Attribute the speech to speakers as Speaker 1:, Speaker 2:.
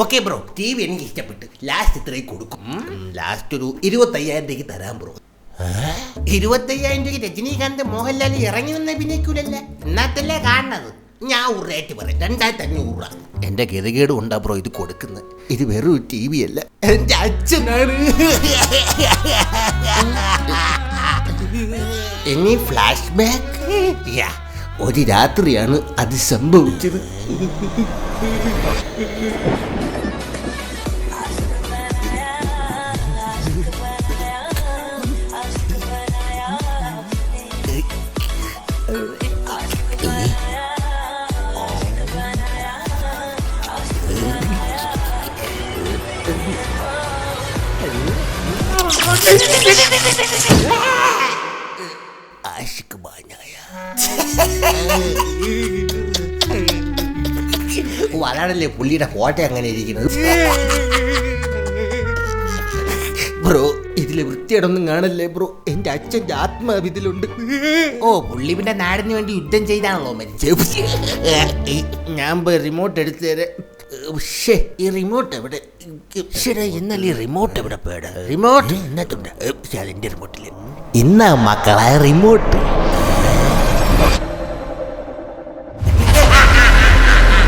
Speaker 1: Okay bro, T V എനിക്ക് ഇഷ്ടപ്പെട്ട്. Last ഇത്രയും കൊടുക്കും. ലാസ്റ്റ് ഒരു 25,000 രൂപയ്ക്ക് തരാം ബ്രോ. 25,000 രൂപയ്ക്ക് രജനീകാന്ത് മോഹൻലാൽ ഇറങ്ങി വന്ന അഭിനയിക്കൂലല്ലേ? എന്നാത്തല്ലേ കാണുന്നത്. ഞാൻ ഒരു റേറ്റ് പറയാം, 2,500 രൂപ. എന്റെ ഗതികേട് കൊണ്ടാ ബ്രോ ഇത് കൊടുക്കുന്നത്. ഇത് വെറും ടി വി അല്ല, എന്റെ അച്ഛനാണ്. ഇനി ഫ്ലാഷ് ബാക്ക്. ഒരു രാത്രിയാണ് അത് സംഭവിച്ചത്. ആഷിക്ക് ബാഞ്ഞായ അതാണല്ലേ പുള്ളിയുടെ ഫോട്ടോ അങ്ങനെ ഇരിക്കുന്നത്. ബ്രോ ഇതില് വൃത്തിയോടൊന്നും കാണല്ലേ ബ്രോ, എന്റെ അച്ഛൻ്റെ ആത്മാവിതിലുണ്ട്. പുള്ളി പിന്നെ നാടിന് വേണ്ടി യുദ്ധം ചെയ്താണല്ലോ മരിച്ചത്. ഞാൻ പോയി റിമോട്ട് എടുത്തു തരാം. ഈ റിമോട്ട് എവിടെ? എന്നല്ലേ റിമോട്ട് എവിടെ പോയത്? റിമോട്ട് അതിന്റെ റിമോട്ടില് ഇന്നാ മക്കളെ റിമോട്ട്.